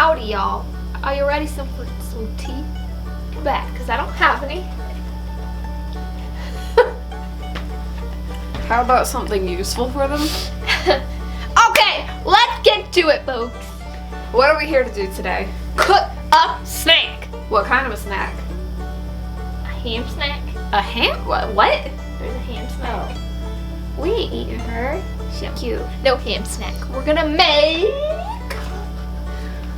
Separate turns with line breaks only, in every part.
Howdy, y'all. Are you ready for some tea? Too bad, because I don't have any.
How about something useful for them?
Okay, let's get to it, folks.
What are we here to do today?
Cook a snack.
What kind of a snack?
A ham snack.
A ham? What?
There's a ham snack.
We ain't eating her.
So cute. No ham snack. We're gonna make...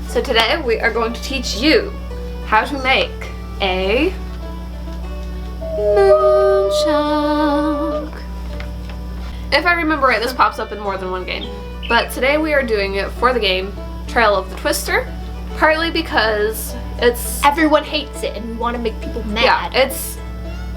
So today we are going to teach you how to make a moon chunk. If I remember right, this pops up in more than one game. But today we are doing it for the game Trail of the Twister, partly because it's...
Everyone hates it and we want to make people mad.
Yeah, it's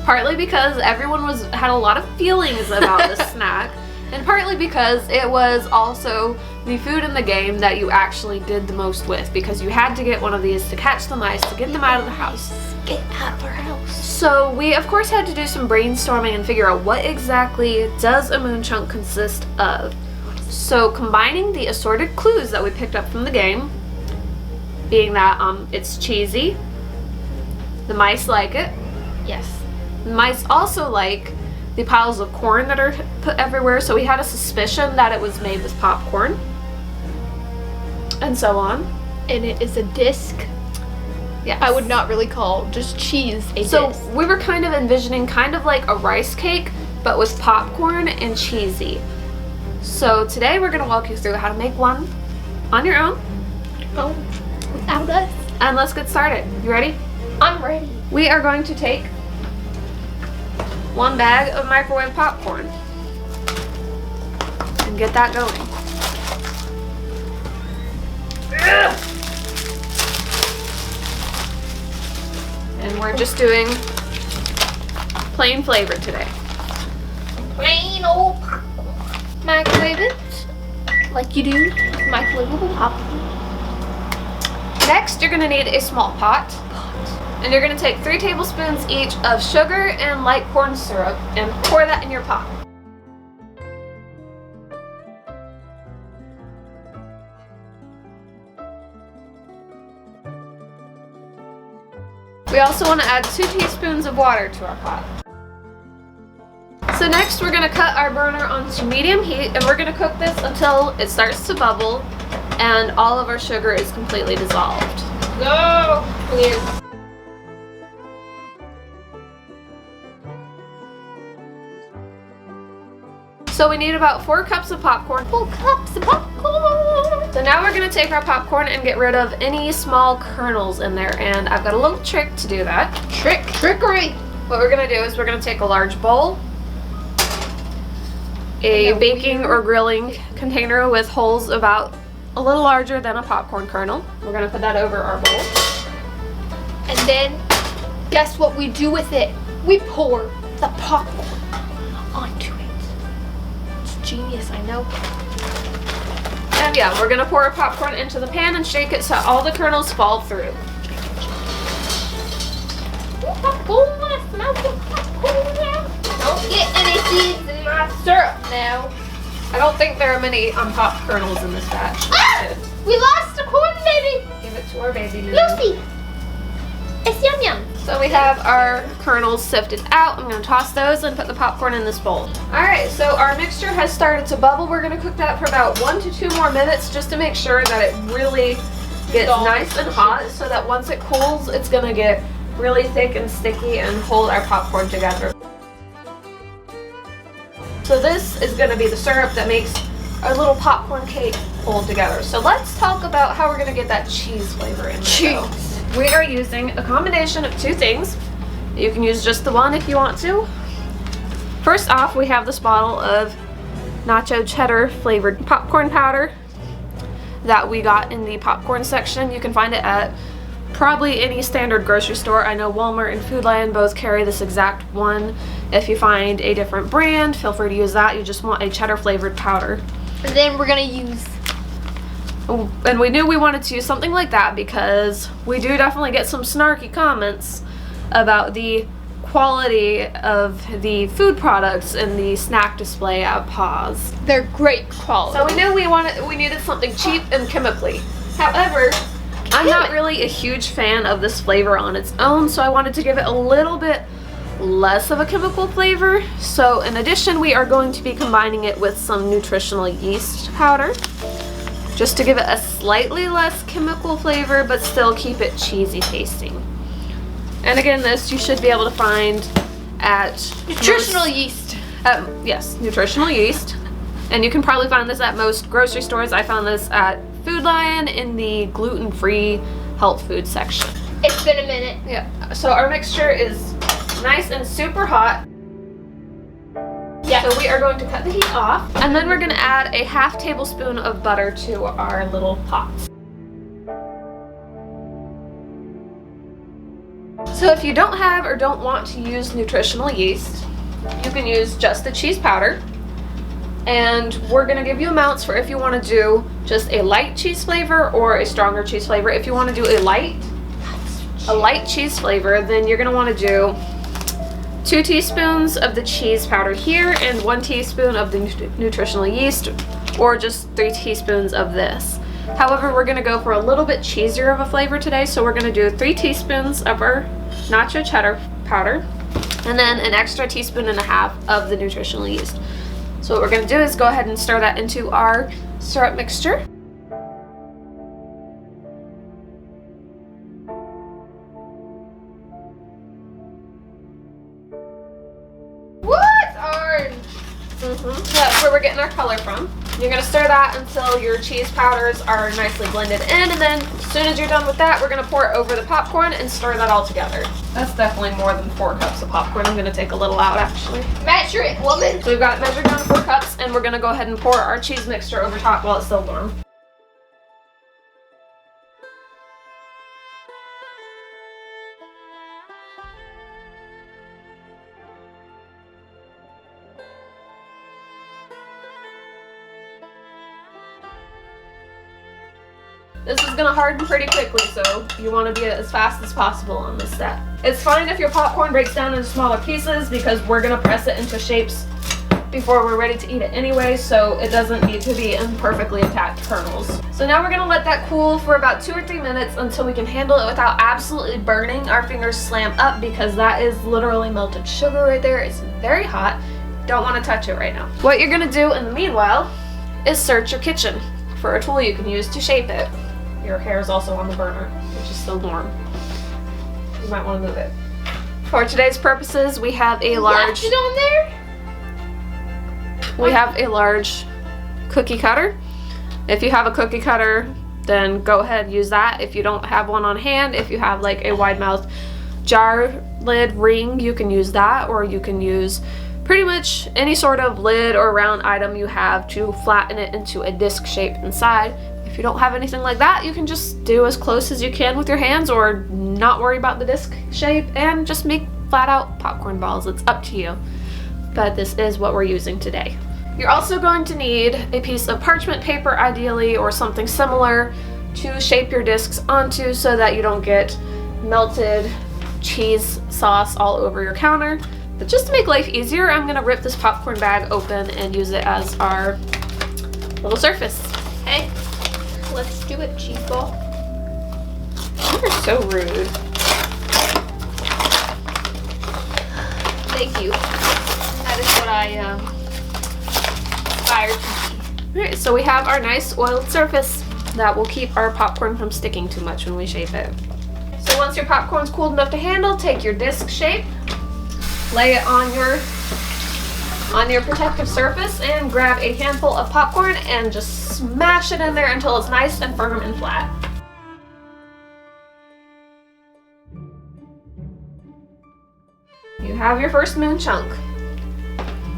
partly because everyone had a lot of feelings about this snack, and partly because it was also the food in the game that you actually did the most with, because you had to get one of these to catch the mice, to get them out of the house.
Get out of our house.
So we of course had to do some brainstorming and figure out what exactly does a moon chunk consist of. So combining the assorted clues that we picked up from the game, being that it's cheesy, the mice like it.
Yes.
The mice also like the piles of corn that are put everywhere, so we had a suspicion that it was made with popcorn, and so on.
And it is a disc.
Yes.
I would not really call just cheese a disc.
So we were kind of envisioning kind of like a rice cake, but with popcorn and cheesy. So today we're going to walk you through how to make one on your own.
Oh, without us.
And let's get started. You ready?
I'm ready.
We are going to take 1 bag of microwave popcorn and get that going. Ugh. And we're just doing plain flavor today.
Plain old popcorn. Microwave it like you do microwavable popcorn.
Next, you're going to need a small pot. And you're going to take 3 tablespoons each of sugar and light corn syrup and pour that in your pot. We also want to add 2 teaspoons of water to our pot. So next we're going to cut our burner onto medium heat, and we're going to cook this until it starts to bubble and all of our sugar is completely dissolved.
Go! Please.
So we need about 4 cups of popcorn.
4 cups of popcorn!
So now we're going to take our popcorn and get rid of any small kernels in there, and I've got a little trick to do that.
Trickery!
What we're going to do is we're going to take a large bowl, a baking or grilling container with holes about a little larger than a popcorn kernel. We're going to put that over our bowl.
And then, guess what we do with it? We pour the popcorn onto it. It's genius, I know.
And yeah, we're going to pour our popcorn into the pan and shake it so all the kernels fall through.
Popcorn, I smell the popcorn now. Don't get any seeds in my syrup now.
I don't think there are many unpopped kernels in this batch.
Ah! We lost a corn baby!
Give it to our baby now.
Lucy! It's yum yum.
So we have our kernels sifted out. I'm going to toss those and put the popcorn in this bowl. Alright, so our mixture has started to bubble. We're going to cook that for about 1 to 2 more minutes just to make sure that it really gets nice and hot, so that once it cools, it's going to get really thick and sticky and hold our popcorn together. So this is going to be the syrup that makes our little popcorn cake hold together. So let's talk about how we're going to get that cheese flavor in.
Cheese.
We are using a combination of 2 things. You can use just the one if you want to. First off, we have this bottle of nacho cheddar flavored popcorn powder that we got in the popcorn section. You can find it at probably any standard grocery store. I know Walmart and Food Lion both carry this exact one. If you find a different brand, feel free to use that. You just want a cheddar flavored powder.
And then we're gonna use...
And we knew we wanted to use something like that because we do definitely get some snarky comments about the quality of the food products in the snack display at Paws.
They're great quality.
So we knew we needed something cheap and chemically. However, I'm not really a huge fan of this flavor on its own, so I wanted to give it a little bit less of a chemical flavor. So in addition, we are going to be combining it with some nutritional yeast powder, just to give it a slightly less chemical flavor, but still keep it cheesy tasting. And again, this you should be able to find at
Nutritional yeast.
Yes, nutritional yeast. And you can probably find this at most grocery stores. I found this at Food Lion in the gluten-free health food section.
It's been a minute.
Yeah, so our mixture is nice and super hot.
Yeah.
So we are going to cut the heat off, and then we're going to add a ½ tablespoon of butter to our little pots. So if you don't have or don't want to use nutritional yeast, you can use just the cheese powder. And we're going to give you amounts for if you want to do just a light cheese flavor or a stronger cheese flavor. If you want to do a light cheese flavor, then you're going to want to do 2 teaspoons of the cheese powder here and 1 teaspoon of the nutritional yeast, or just 3 teaspoons of this. However, we're going to go for a little bit cheesier of a flavor today, so we're going to do 3 teaspoons of our nacho cheddar powder and then an extra teaspoon and a half of the nutritional yeast. So what we're going to do is go ahead and stir that into our syrup mixture.
What? Orange.
That's where we're getting our color from. You're going to stir that until your cheese powders are nicely blended in, and then as soon as you're done with that, we're going to pour it over the popcorn and stir that all together. That's definitely more than 4 cups of popcorn. I'm going to take a little out actually.
Measure it, woman.
So we've got it measured down to 4 cups, and we're going to go ahead and pour our cheese mixture over top while it's still warm. This is gonna harden pretty quickly, so you wanna be as fast as possible on this step. It's fine if your popcorn breaks down into smaller pieces because we're gonna press it into shapes before we're ready to eat it anyway, so it doesn't need to be in perfectly intact kernels. So now we're gonna let that cool for about 2 or 3 minutes until we can handle it without absolutely burning our fingers slam up, because that is literally melted sugar right there. It's very hot. Don't wanna touch it right now. What you're gonna do in the meanwhile is search your kitchen for a tool you can use to shape it. Your hair is also on the burner, which is still warm. You might want to move it. For today's purposes, we have a large.
Left it on there?
We have a large cookie cutter. If you have a cookie cutter, then go ahead and use that. If you don't have one on hand, if you have like a wide mouth jar lid ring, you can use that, or you can use pretty much any sort of lid or round item you have to flatten it into a disc shape inside. If you don't have anything like that, you can just do as close as you can with your hands, or not worry about the disc shape and just make flat out popcorn balls. It's up to you. But this is what we're using today. You're also going to need a piece of parchment paper ideally, or something similar to shape your discs onto so that you don't get melted cheese sauce all over your counter. But just to make life easier, I'm gonna rip this popcorn bag open and use it as our little surface.
Hey, let's do it, cheese ball.
You're so rude.
Thank you. That is what I aspired to be.
Alright, so we have our nice oiled surface that will keep our popcorn from sticking too much when we shape it. So once your popcorn's cooled enough to handle, take your disc shape, lay it on your protective surface, and grab a handful of popcorn and just smash it in there until it's nice and firm and flat. You have your first moon chunk.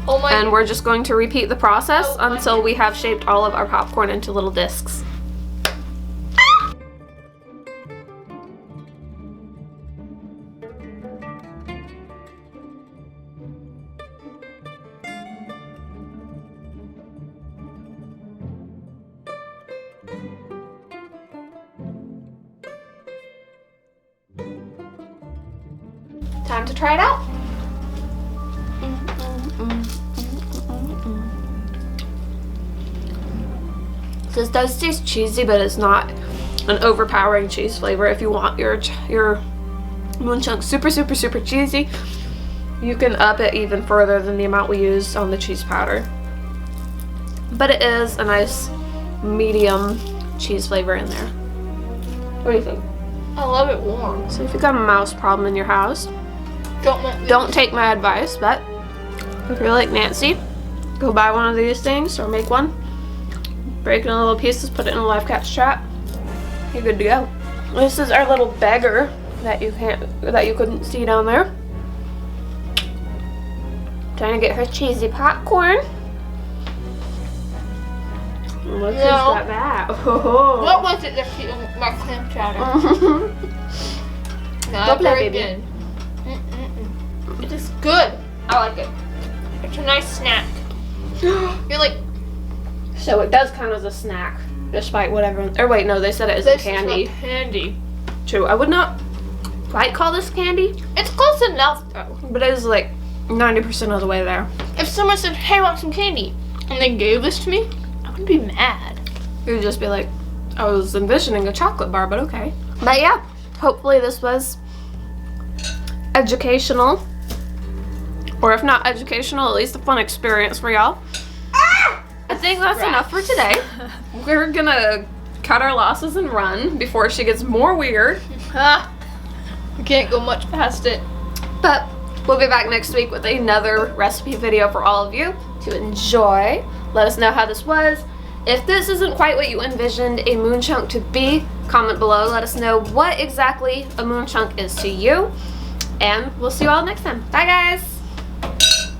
Oh my.
And we're just going to repeat the process
Oh my
until we have shaped all of our popcorn into little discs. Time to try it out. This does taste cheesy, but it's not an overpowering cheese flavor. If you want your moon chunk super cheesy, you can up it even further than the amount we used on the cheese powder. But it is a nice medium cheese flavor in there. What do you think?
I love it warm.
So if you've got a mouse problem in your house, don't take my advice, but if you're like Nancy, go buy one of these things or make one, break it in little pieces, put it in a live catch trap, you're good to go. This is our little beggar that you couldn't see down there. Trying to get her cheesy popcorn. Look who's got that. Oh.
What was it that's eating my clam chowder? Not very good. It is good. I like it. It's a nice snack. You're like...
So it does count as a snack, despite whatever... Or wait, no, they said it isn't candy.
This is not candy.
True, I would not quite call this candy.
It's close enough, though.
But it is like 90% of the way there.
If someone said, hey, I want some candy, and they gave this to me, I would be mad.
You would just be like, I was envisioning a chocolate bar, but okay. But yeah, hopefully this was educational. Or if not educational, at least a fun experience for y'all. I think that's enough for today. We're gonna cut our losses and run before she gets more weird.
We can't go much past it.
But we'll be back next week with another recipe video for all of you to enjoy. Let us know how this was. If this isn't quite what you envisioned a moon chunk to be, comment below. Let us know what exactly a moon chunk is to you. And we'll see you all next time. Bye, guys.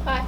Bye.